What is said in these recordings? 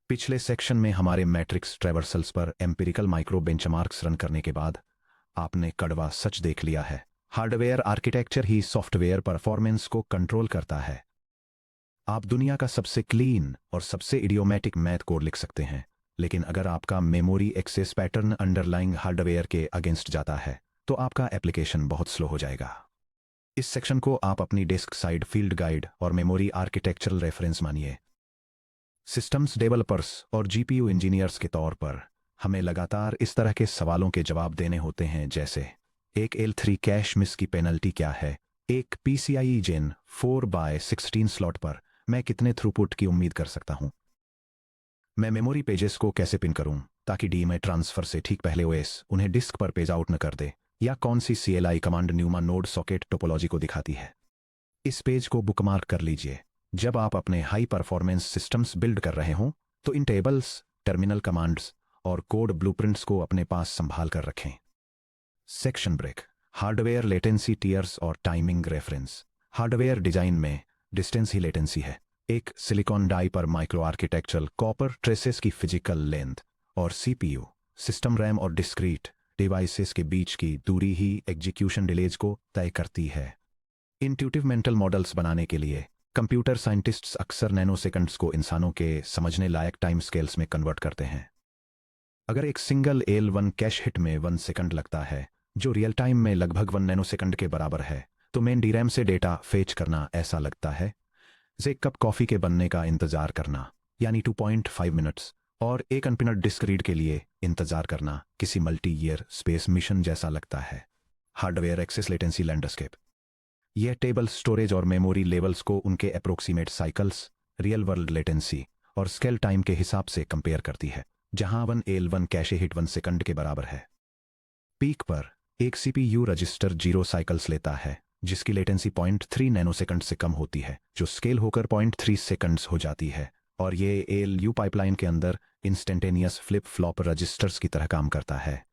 पिछले सेक्शन में हमारे मैट्रिक्स ट्रैवर्सल्स पर एम्पिरिकल माइक्रो बेंचमार्क्स रन करने के बाद आपने कड़वा सच देख लिया है। हार्डवेयर आर्किटेक्चर ही सॉफ्टवेयर परफॉर्मेंस को कंट्रोल करता है। आप दुनिया का सबसे क्लीन और सबसे इडियोमैटिक मैथ कोड लिख सकते हैं, लेकिन अगर आपका memory access pattern underlying hardware के अगेंस्ट जाता है तो आपका एप्लीकेशन बहुत स्लो हो जाएगा। इस सेक्शन को आप अपनी डेस्क साइड फील्ड गाइड और मेमोरी आर्किटेक्चरल रेफरेंस मानिए। सिस्टम्स डेवलपर्स और जीपीयू इंजीनियर्स के तौर पर हमें लगातार इस तरह के सवालों के जवाब देने होते हैं, जैसे एक L3 कैश मिस की पेनल्टी क्या है, एक PCIe Gen 4/16 स्लॉट पर मैं कितने थ्रूपुट की उम्मीद कर सकता हूं, मैं मेमोरी पेजेस को कैसे पिन करूं ताकि डीएमए ट्रांसफर से ठीक पहले ओएस उन्हें डिस्क पर पेज आउट न कर दे, या कौन सी CLI command pneuma node socket topology को दिखाती है। इस पेज को बुकमार्क कर लीजिए। जब आप अपने हाई परफॉर्मेंस सिस्टम्स बिल्ड कर रहे हों तो इन टेबल्स, टर्मिनल कमांड्स और कोड ब्लूप्रिंट्स को अपने पास संभाल कर रखें। Section break, hardware latency tiers और टाइमिंग रेफरेंस। हार्डवेयर डिजाइन में डिस्टेंस ही लेटेंसी है। एक सिलिकॉन डाई पर माइक्रो आर्किटेक्चरल कॉपर ट्रेसेस की फिजिकल लेंथ और CPU, सिस्टम रैम और डिस्क्रीट डिवाइसेस के बीच की दूरी ही एग्जीक्यूशन डिलेज को तय करती है। इंट्यूटिव मेंटल मॉडल्स बनाने के लिए कंप्यूटर साइंटिस्ट्स अक्सर नैनोसेकंड्स को इंसानों के समझने लायक टाइम स्केल्स में कन्वर्ट करते हैं। अगर एक सिंगल L1 कैश हिट में 1 सेकंड लगता है, जो रियल टाइम में लगभग 1 नैनोसेकंड के बराबर है, तो मेन DRAM से डेटा फेच करना ऐसा लगता है जैसे एक कप कॉफी के बनने का इंतजार करना, यानी 2.5 मिनट्स, और एक अनपिनट डिस्क रीड के लिए इंतजार करना किसी मल्टी ईयर स्पेस मिशन जैसा लगता है। हार्डवेयर एक्सेस लेटेंसी लैंडस्केप, यह टेबल स्टोरेज और मेमोरी लेवल्स को उनके approximate cycles, real world latency और स्केल टाइम के हिसाब से कंपेयर करती है, जहां 1 L1 कैशे हिट 1 सेकंड के बराबर है। पीक पर एक CPU रजिस्टर 0 साइकिल्स लेता है, जिसकी लेटेंसी 0.3 नैनोसेकंड से कम होती है, जो स्केल होकर 0.3 सेकंड्स हो जाती है, और ये ALU पाइपलाइन के अंदर इंस्टेंटेनियस फ्लिप फ्लॉप रजिस्टर्स की तरह काम करता है।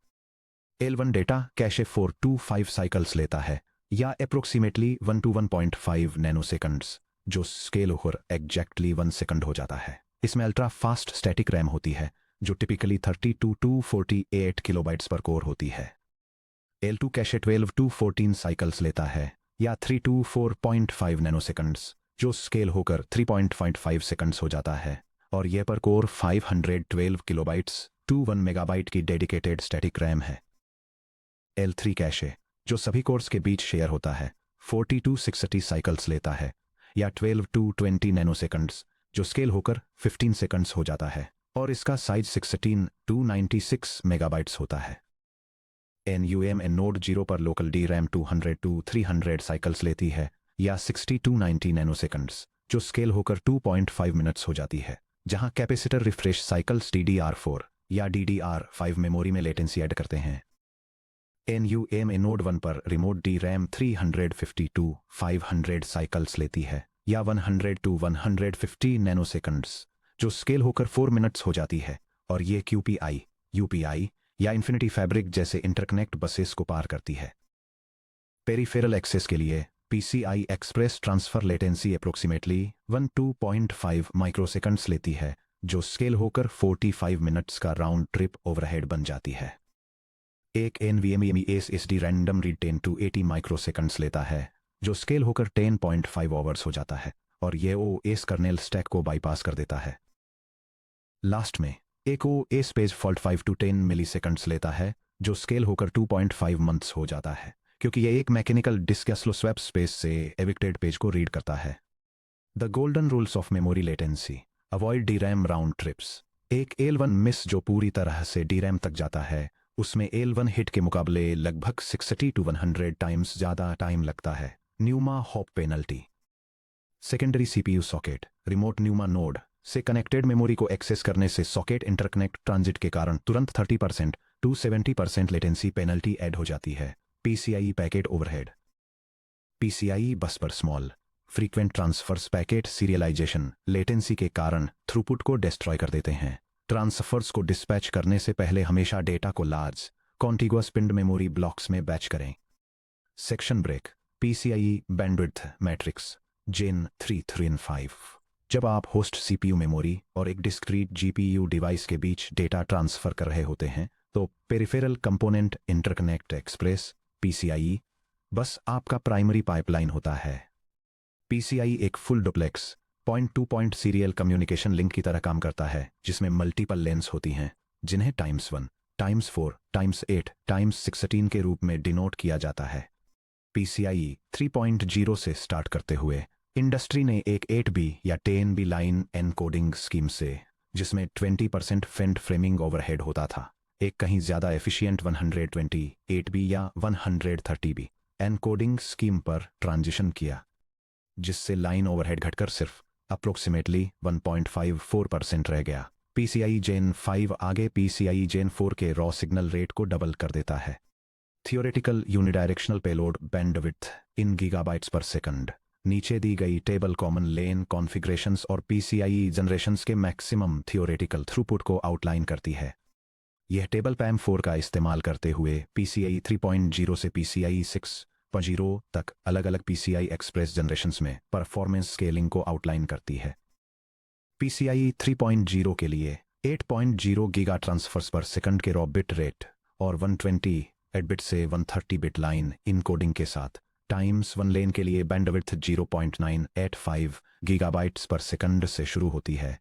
L1 data cache 4 to 5 cycles लेता है, या अप्रोक्सीमेटली 1 to 1.5 नैनोसेकंड्स, जो स्केल होकर एग्जैक्टली 1 सेकंड हो जाता है। इसमें अल्ट्रा फास्ट स्टैटिक रैम होती है, जो टिपिकली 32 to 48 किलोबाइट्स पर कोर होती है। L2 कैशे 12 to 14 साइकिल्स लेता है, या 3 to 4.5 नैनोसेकंड्स, जो स्केल होकर 3.5 सेकंड्स हो जाता है, और यह पर कोर 512 किलोबाइट्स to 1 मेगाबाइट की डेडिकेटेड स्टैटिक रैम है। L3 कैशे, जो सभी कोर्स के बीच शेयर होता है, 40 to 60 साइकिल्स लेता है, या 12 to 20 नैनोसेकंड्स, जो स्केल होकर 15 सेकंड्स हो जाता है, और इसका साइज 16 to 96 मेगाबाइट्स होता है। NUMA नोड 0 पर लोकल DRAM 200 to 300 साइकिल्स लेती है, या 60 to 90 नैनोसेकंड्स, जो स्केल होकर 2.5 मिनट्स हो जाती है, जहां कैपेसिटर रिफ्रेश साइकिल्स DDR4 या DDR5 मेमोरी में लेटेंसी ऐड करते हैं। NUMA नोड 1 पर रिमोट DRAM 350 to 500 साइकिल्स लेती है, या 100 to 150 नैनोसेकंड्स, जो स्केल होकर 4 मिनट्स हो जाती है, और ये QPI, UPI या इन्फिनिटी फैब्रिक जैसे इंटरकनेक्ट बसेस को पार करती है। पेरिफेरल एक्सेस के लिए PCI express transfer latency approximately 1 to 0.5 microseconds लेती है, जो स्केल होकर 45 मिनट्स का राउंड ट्रिप ओवरहेड बन जाती है। एक NVMe SSD random read 10 to 80 microseconds लेता है, जो स्केल होकर 10.5 आवर्स हो जाता है, और ये OS कर्नेल स्टैक को बाईपास कर देता है। लास्ट में एक OS page fault 5 to 10 milliseconds लेता है, जो स्केल होकर 2.5 मंथ्स हो जाता है, क्योंकि यह एक मैकेनिकल डिस्क या स्लो स्वैप स्पेस से एविक्टेड पेज को रीड करता है। The golden rules of memory latency, avoid DRAM round trips. एक L1 मिस जो पूरी तरह से DRAM तक जाता है, उसमें L1 हिट के मुकाबले लगभग 60 to 100 टाइम्स ज्यादा टाइम लगता है। Pneuma hop penalty, secondary CPU socket, remote pneuma node से कनेक्टेड मेमोरी को एक्सेस करने से सॉकेट इंटरकनेक्ट ट्रांजिट के कारण तुरंत 30% to 70% लेटेंसी पेनल्टी ऐड हो जाती है। PCIe packet overhead, PCIe bus पर small frequent transfers packet serialisation latency के कारण थ्रूपुट को डिस्ट्रॉय कर देते हैं। ट्रांसफर्स को डिस्पैच करने से पहले हमेशा डेटा को large contiguous pinned memory blocks में बैच करें। Section break, PCIe bandwidth matrix Gen 3 3 5, जब आप होस्ट सीपीयू मेमोरी और एक डिस्क्रीट जीपीयू डिवाइस के बीच डेटा ट्रांसफर कर रहे होते हैं तो peripheral component interconnect express PCI बस आपका प्राइमरी पाइपलाइन होता है। पीसीआई एक full duplex point two point serial communication link की तरह काम करता है जिसमें मल्टीपल लेन्स होती हैं जिन्हें टाइम्स 1 टाइम्स 4 टाइम्स 8 टाइम्स 16 के रूप में डिनोट किया जाता है। पीसीआई 3.0 से स्टार्ट करते हुए इंडस्ट्री ने एक 8B या 10B लाइन एनकोडिंग स्कीम से जिसमें 20% फेंट फ्रेमिंग ओवरहेड होता था एक कहीं ज्यादा एफिशिएंट 128B या 130B एनकोडिंग स्कीम पर ट्रांजिशन किया जिससे लाइन ओवरहेड घटकर सिर्फ अप्रोक्सीमेटली 1.54% रह गया। पीसीआई जेन 5 आगे पीसीआई जेन 4 के रॉ सिग्नल रेट को डबल कर देता है। Theoretical unidirectional payload bandwidth in gigabytes per second. नीचे दी गई टेबल कॉमन लेन कॉन्फ़िगरेशंस और पीसीआई जनरेशंस के मैक्सिमम थियोरेटिकल थ्रूपुट को आउटलाइन करती है। यह टेबल PAM4 का इस्तेमाल करते हुए पीसीआई 3.0 से पीसीआई 6.0 तक अलग अलग पीसीआई एक्सप्रेस जनरेशंस में परफॉर्मेंस स्केलिंग को आउटलाइन करती है। पीसीआई 3.0 के लिए 8.0 गीगा ट्रांसफर्स पर सेकंड के रॉ बिट रेट और 128 बिट से 130 बिट लाइन इनकोडिंग के साथ टाइम्स 1 लेन के लिए बैंडविड्थ 0.985 गीगाबाइट्स पर सेकंड से शुरू होती है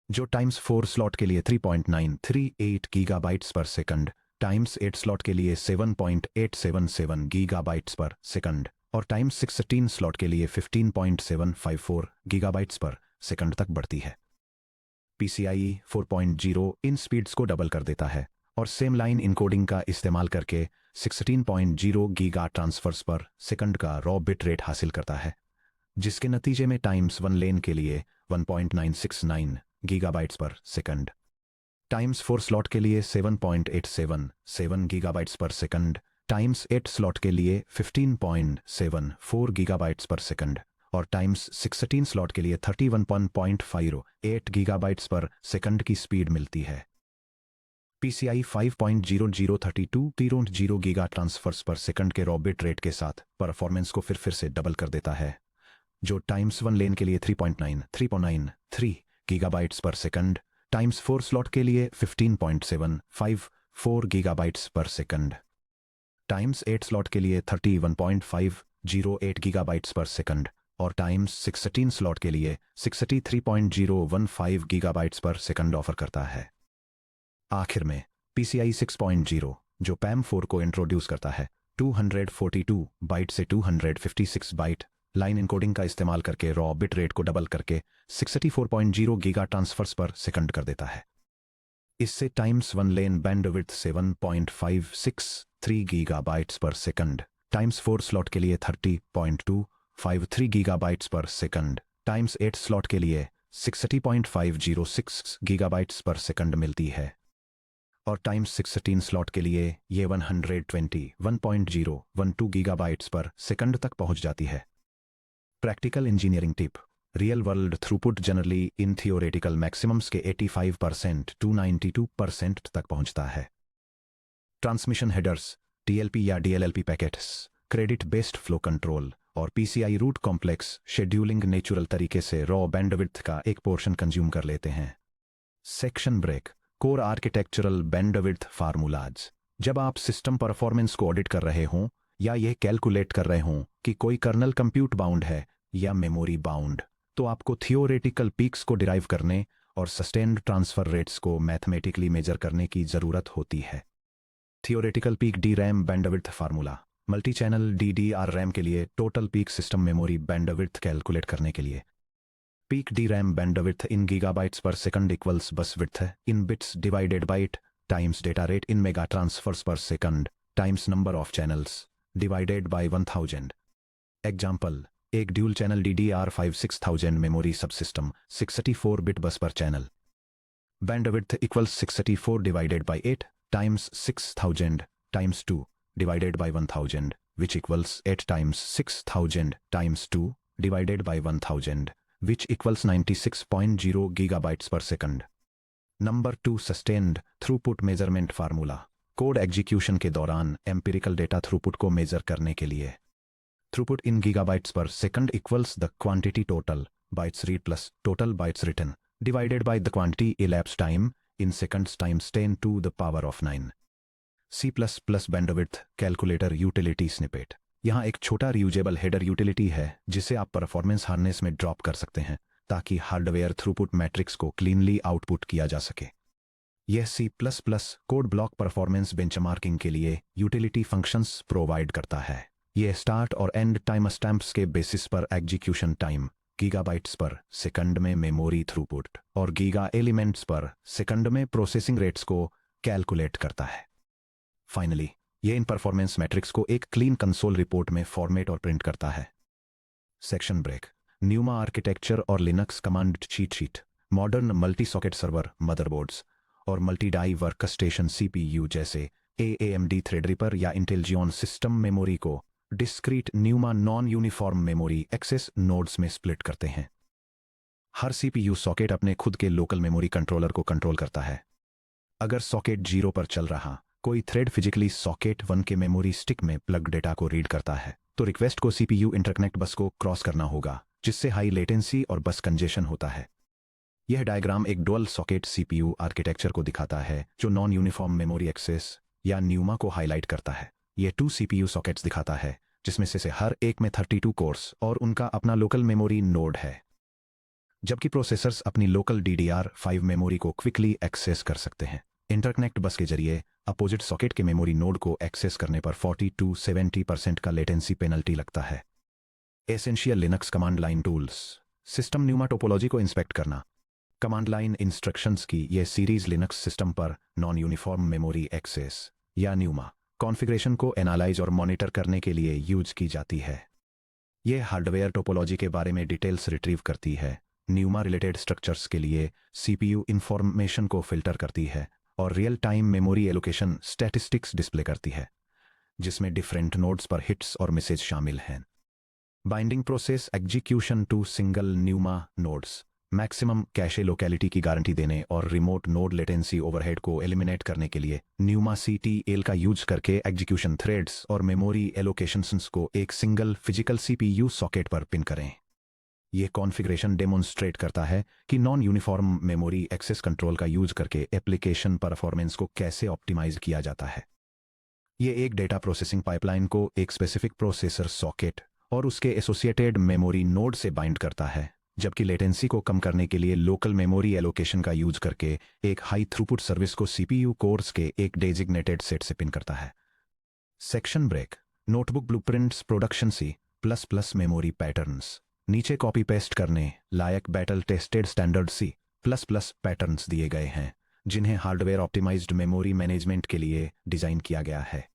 जो टाइम्स 4 स्लॉट के लिए 3.938 gigabytes per second times 8 slot के लिए 7.877 गीगाबाइट्स पर सेकंड और टाइम्स 16 स्लॉट के लिए 15.754 गीगाबाइट्स पर सेकंड तक बढ़ती है। पीसीआई 4.0 इन स्पीड्स को डबल कर देता है और सेम लाइन इनकोडिंग का इस्तेमाल करके 16.0 गीगा ट्रांसफर्स पर सेकंड का रॉ बिट रेट हासिल करता है जिसके नतीजे में टाइम्स 1 लेन के लिए 1.969 gigabytes per second times 4 slot के लिए 7.877 gigabytes per second times 8 slot के लिए 15.74 गीगाबाइट्स पर सेकंड और टाइम्स 16 स्लॉट के लिए 31.58 गीगाबाइट्स पर सेकंड की स्पीड मिलती है। PCI 5.0032.0 giga transverse per second के रॉ बिट रेट के साथ परफॉर्मेंस को फिर से डबल कर देता है जो टाइम्स 1 लेन के लिए 3.93 gigabytes per second times 4 slot के लिए 15.754 gigabytes per second times 8 slot के लिए 31.508 गीगाबाइट्स पर सेकंड और टाइम्स 16 स्लॉट के लिए 63.015 गीगाबाइट्स पर सेकंड ऑफर करता है। आखिर में पीसीआई 6.0 जो PAM4 को इंट्रोड्यूस करता है 242 बाइट से 256 बाइट लाइन इनकोडिंग का इस्तेमाल करके रॉ बिट रेट को डबल करके 64.0 गीगा ट्रांसफर्स पर सेकंड कर देता है। इससे टाइम्स 1 लेन bandwidth 7.563 gigabytes per second times 4 slot के लिए 30.253 gigabytes per second times 8 slot के लिए 60.506 गीगाबाइट्स पर सेकंड मिलती है और टाइम्स 16 स्लॉट के लिए ये 121.012 गीगाबाइट्स पर सेकंड तक पहुंच जाती है। Practical engineering tip real world throughput generally in theoretical maximums के 85% टू 92% तक पहुंचता है। ट्रांसमिशन हेडर्स टीएलपी या DLLP packets credit based flow control और PCI root complex scheduling natural तरीके से रॉ बैंडविड्थ का एक पोर्शन कंज्यूम कर लेते हैं। Section break core architectural bandwidth formulas जब आप सिस्टम परफॉर्मेंस को ऑडिट कर रहे हों या यह कैलकुलेट कर रहे हों कि कोई कर्नल कंप्यूट बाउंड है या मेमोरी बाउंड तो आपको थियोरेटिकल पीक्स को डिराइव करने और सस्टेन्ड ट्रांसफर रेट्स को मैथमेटिकली मेजर करने की जरूरत होती है। Theoretical peak D RAM bandwidth formula multi channel DDR RAM के लिए total peak system memory bandwidth calculate करने के लिए peak D RAM bandwidth in gigabytes per second equals bus width in bits divided byte times data rate in mega transfers per second times number of channels divided by 1000। Example एक dual channel DDR5 6000 memory subsystem 64 bit bus पर channel bandwidth equals 64 divided by 8 times 6000 times 2 divided by 1000 which equals 8 times 6000 times 2 divided by 1000 which equals 96.0 gigabytes per second. Number 2 sustained throughput measurement formula code execution के दौरान empirical data throughput को major करने के लिए throughput in gigabytes per second equals the quantity total bytes read plus total bytes written divided by the quantity elapsed time in seconds times 10 to the power of 9. C++ bandwidth calculator utility snippet. यहाँ एक छोटा reusable header utility है जिसे आप performance harness में drop कर सकते हैं ताकि हार्डवेयर थ्रूपुट मैट्रिक्स को क्लीनली आउटपुट किया जा सके। यह C++ code block performance benchmarking के लिए यूटिलिटी फंक्शंस प्रोवाइड करता है। यह स्टार्ट और एंड टाइम स्टैम्प्स के बेसिस पर execution time, gigabytes per second में मेमोरी थ्रूपुट और गीगा एलिमेंट्स पर सेकंड में प्रोसेसिंग रेट्स को कैलकुलेट करता है। फाइनली यह इन परफॉर्मेंस मैट्रिक्स को एक क्लीन कंसोल रिपोर्ट में फॉर्मेट और प्रिंट करता है। Section break. न्यूमा आर्किटेक्चर और Linux command cheat sheet. Modern multi socket server motherboards और मल्टी डाई वर्कस्टेशन CPU जैसे AMD थ्रेडरिपर या इंटेल जियोन सिस्टम मेमोरी को discrete NUMA non uniform memory access nodes में split करते हैं। हर CPU socket अपने खुद के लोकल मेमोरी कंट्रोलर को कंट्रोल करता है। अगर सॉकेट 0 पर चल रहा कोई थ्रेड फिजिकली सॉकेट 1 के मेमोरी स्टिक में प्लग डेटा को रीड करता है तो रिक्वेस्ट को CPU इंटरकनेक्ट बस को क्रॉस करना होगा, जिससे हाई लेटेंसी और बस कंजेशन होता है। यह डायग्राम एक डुअल सॉकेट CPU आर्किटेक्चर को दिखाता है जो नॉन यूनिफॉर्म मेमोरी एक्सेस या न्यूमा को हाईलाइट करता है। यह 2 CPU सॉकेट्स दिखाता है जिसमें से हर एक में 32 कोर्स और उनका अपना लोकल मेमोरी नोड है, जबकि प्रोसेसर्स अपनी लोकल DDR5 मेमोरी को क्विकली एक्सेस कर सकते हैं। इंटरकनेक्ट बस के जरिए अपोजिट सॉकेट के मेमोरी नोड को एक्सेस करने पर 40 to 70% का लेटेंसी पेनल्टी लगता है। Essential Linux command line tools. System pneuma topology को इंस्पेक्ट करना। कमांड लाइन इंस्ट्रक्शंस की यह सीरीज लिनक्स सिस्टम पर नॉन यूनिफॉर्म मेमोरी एक्सेस या न्यूमा कॉन्फ़िगरेशन को एनालाइज और मॉनिटर करने के लिए यूज की जाती है। यह हार्डवेयर टोपोलॉजी के बारे में डिटेल्स रिट्रीव करती है, न्यूमा रिलेटेड स्ट्रक्चर्स के लिए CPU इंफॉर्मेशन को फिल्टर करती है और real time memory allocation statistics display करती है, जिसमें डिफरेंट नोड्स पर हिट्स और मैसेज शामिल हैं। Binding process execution to single NUMA nodes. Maximum cache locality की गारंटी देने और रिमोट नोड लेटेंसी ओवरहेड को एलिमिनेट करने के लिए न्यूमा CTL का यूज करके एग्जीक्यूशन थ्रेड्स और मेमोरी एलोकेशंस को एक सिंगल फिजिकल CPU सॉकेट पर पिन करें। यह कॉन्फ़िगरेशन डेमोन्स्ट्रेट करता है कि non uniform memory access control का यूज करके एप्लीकेशन परफॉर्मेंस को कैसे ऑप्टिमाइज किया जाता है। यह एक डेटा प्रोसेसिंग पाइपलाइन को एक स्पेसिफिक प्रोसेसर सॉकेट और उसके एसोसिएटेड मेमोरी नोड से बाइंड करता है, जबकि लेटेंसी को कम करने के लिए लोकल मेमोरी एलोकेशन का यूज करके एक हाई थ्रूपुट सर्विस को CPU कोर्स के एक डेजिग्नेटेड सेट से पिन करता है। Section break. Notebook blueprints production C++ memory patterns. नीचे कॉपी पेस्ट करने लायक battle tested standard C++ patterns दिए गए हैं, जिन्हें हार्डवेयर ऑप्टिमाइज्ड मेमोरी मैनेजमेंट के लिए डिजाइन किया गया है।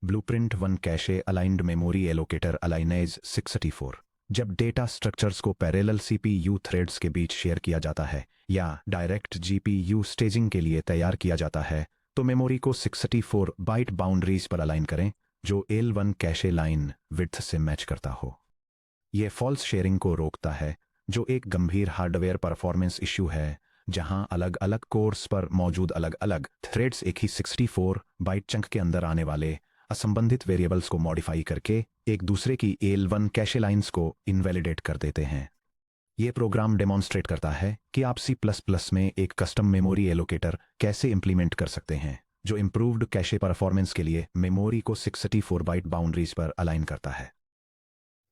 Blueprint 1 cache aligned memory allocator alignas 634। जब डेटा स्ट्रक्चर्स को पैरेलल CPU थ्रेड्स के बीच शेयर किया जाता है या डायरेक्ट GPU स्टेजिंग के लिए तैयार किया जाता है तो मेमोरी को 64 बाइट बाउंड्रीज पर अलाइन करें जो L1 कैशे लाइन विड्थ से मैच करता हो। यह फॉल्स शेयरिंग को रोकता है, जो एक गंभीर हार्डवेयर परफॉर्मेंस इश्यू है जहां अलग अलग कोर्स पर मौजूद अलग अलग थ्रेड्स एक ही 64 बाइट चंक के अंदर आने वाले असंबंधित वेरिएबल्स को मॉडिफाई करके एक दूसरे की L1 कैशे लाइंस को इनवैलिडेट कर देते हैं। यह प्रोग्राम डेमोन्स्ट्रेट करता है कि आप C++ में एक कस्टम मेमोरी एलोकेटर कैसे इंप्लीमेंट कर सकते हैं जो इंप्रूव्ड कैशे परफॉर्मेंस के लिए मेमोरी को 64 बाइट बाउंड्रीज पर अलाइन करता है।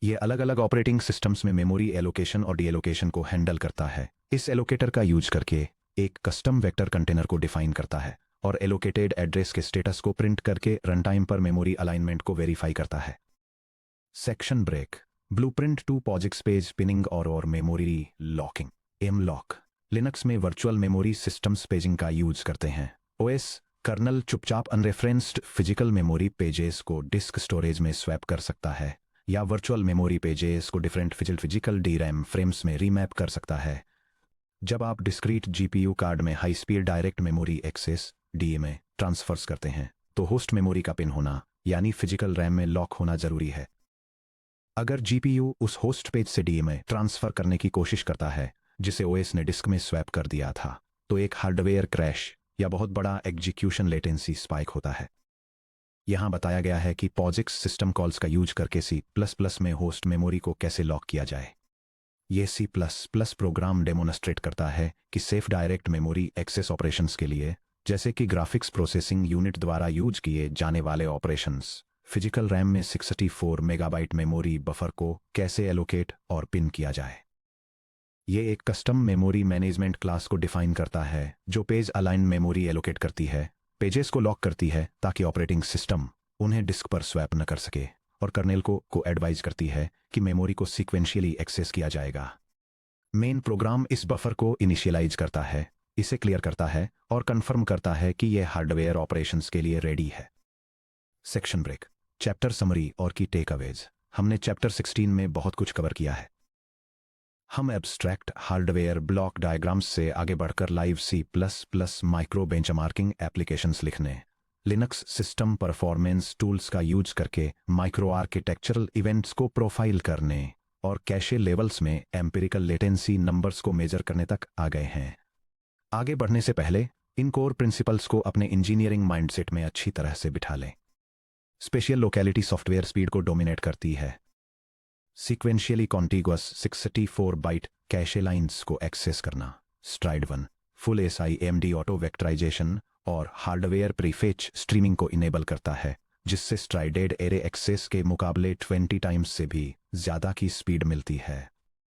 यह अलग अलग ऑपरेटिंग सिस्टम्स में मेमोरी एलोकेशन और डीएलोकेशन को हैंडल करता है। इस एलोकेटर का यूज करके एक कस्टम वेक्टर कंटेनर को डिफाइन करता है और एलोकेटेड एड्रेस के स्टेटस को प्रिंट करके रन टाइम पर मेमोरी अलाइनमेंट को वेरीफाई करता है। Section break. Blueprint 2 POSIX page pinning और मेमोरी लॉकिंग MLOC। लिनक्स में वर्चुअल मेमोरी सिस्टम्स पेजिंग का यूज करते हैं। OS कर्नल चुपचाप अनरेफरेंस्ड फिजिकल मेमोरी पेजेस को डिस्क स्टोरेज में स्वैप कर सकता है या वर्चुअल मेमोरी पेजेस को डिफरेंट फिजिकल DRAM फ्रेम्स में रीमैप कर सकता है। जब आप डिस्क्रीट GPU कार्ड में high speed direct memory access DMA transfers करते हैं तो होस्ट मेमोरी का पिन होना यानी फिजिकल रैम में लॉक होना जरूरी है। अगर GPU उस होस्ट पेज से DMA ट्रांसफर करने की कोशिश करता है जिसे OS ने डिस्क में स्वैप कर दिया था तो एक हार्डवेयर क्रैश या बहुत बड़ा एग्जीक्यूशन लेटेंसी स्पाइक होता है। यहां बताया गया है कि POSIX सिस्टम कॉल्स का यूज करके C++ में होस्ट मेमोरी को कैसे लॉक किया जाए। ये C++ प्रोग्राम डेमोन्स्ट्रेट करता है कि safe direct memory access operations के लिए, जैसे कि ग्राफिक्स प्रोसेसिंग यूनिट द्वारा यूज किए जाने वाले ऑपरेशंस, फिजिकल रैम में 64 मेगाबाइट मेमोरी बफर को कैसे एलोकेट और पिन किया जाए। ये एक कस्टम मेमोरी मैनेजमेंट क्लास को डिफाइन करता है जो पेज अलाइन मेमोरी एलोकेट करती है, पेजेस को लॉक करती है ताकि ऑपरेटिंग सिस्टम उन्हें डिस्क पर स्वैप न कर सके, और कर्नेल को एडवाइज करती है कि मेमोरी को सीक्वेंशियली एक्सेस किया जाएगा। मेन प्रोग्राम इस बफर को इनिशियलाइज करता है, इसे क्लियर करता है और कंफर्म करता है कि यह हार्डवेयर ऑपरेशंस के लिए रेडी है। सेक्शन ब्रेक, चैप्टर समरी और की टेक अवेज। हमने चैप्टर 16 में बहुत कुछ कवर किया है। हम एब्स्ट्रैक्ट हार्डवेयर ब्लॉक डायग्राम्स से आगे बढ़कर live C++ micro benchmarking applications लिखने, लिनक्स सिस्टम परफॉर्मेंस टूल्स का यूज करके माइक्रो आर्किटेक्चरल इवेंट्स को प्रोफाइल करने और कैशे लेवल्स में एम्पिरिकल लेटेंसी नंबर्स को मेजर करने तक आ गए हैं। आगे बढ़ने से पहले इन कोर प्रिंसिपल्स को अपने इंजीनियरिंग माइंडसेट में अच्छी तरह से बिठा लें। स्पेशियल लोकेलिटी सॉफ्टवेयर स्पीड को डोमिनेट करती है। Sequentially contiguous 64 byte cache lines को एक्सेस करना, stride 1, full SIMD auto vectorization और हार्डवेयर प्रीफेच स्ट्रीमिंग को इनेबल करता है, जिससे स्ट्राइडेड एरे एक्सेस के मुकाबले 20 टाइम्स से भी ज्यादा की स्पीड मिलती है।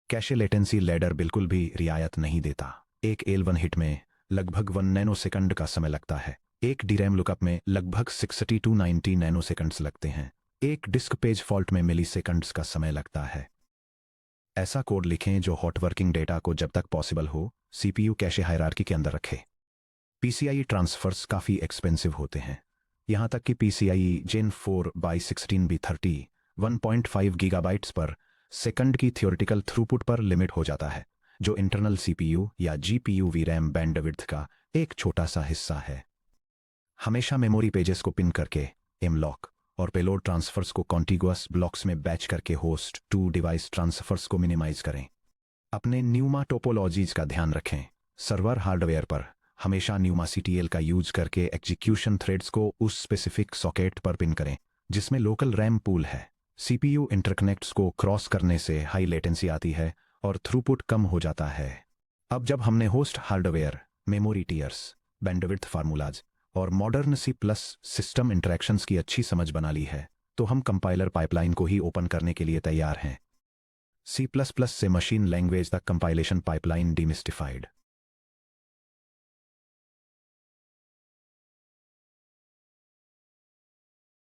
कैशे लेटेंसी लैडर बिल्कुल भी रियायत नहीं देता। एक L1 हिट में लगभग 1 नैनोसेकंड का समय लगता है। एक DRAM लुकअप में लगभग 60 to 90 नैनोसेकंड्स लगते हैं। एक डिस्क पेज फॉल्ट में मिलीसेकंड्स का समय लगता है। ऐसा कोड लिखें जो हॉट वर्किंग डेटा को जब तक पॉसिबल हो CPU कैशे हायरार्की के अंदर रखे। PCIe ट्रांसफर्स काफ़ी एक्सपेंसिव होते हैं, यहाँ तक कि PCIe Gen 4/16 भी 1.5 गीगाबाइट्स पर सेकंड की थियोरिटिकल थ्रूपुट पर लिमिट हो जाता है, जो इंटरनल CPU या GPU VRAM बैंडविड्थ का एक छोटा सा हिस्सा है। हमेशा मेमोरी पेजेस को पिन करके M-लॉक और पेलोड ट्रांसफर्स को कॉन्टिगुअस ब्लॉक्स में बैच करके होस्ट टू डिवाइस ट्रांसफर्स को मिनिमाइज करें। अपने न्यूमा टोपोलॉजीज का ध्यान रखें। सर्वर हार्डवेयर पर हमेशा न्यूमा CTL का यूज करके एग्जीक्यूशन थ्रेड्स को उस स्पेसिफिक सॉकेट पर पिन करें जिसमें लोकल रैम पूल है। CPU इंटरकनेक्ट्स को क्रॉस करने से हाई लेटेंसी आती है और थ्रूपुट कम हो जाता है। अब जब हमने host hardware, memory tears, bandwidth formulas और मॉडर्न C+ सिस्टम इंटरैक्शंस की अच्छी समझ बना ली है, तो हम कंपाइलर पाइपलाइन को ही ओपन करने के लिए तैयार हैं। C++ से मशीन लैंग्वेज तक कंपाइलेशन पाइपलाइन डिमिस्टिफाइड।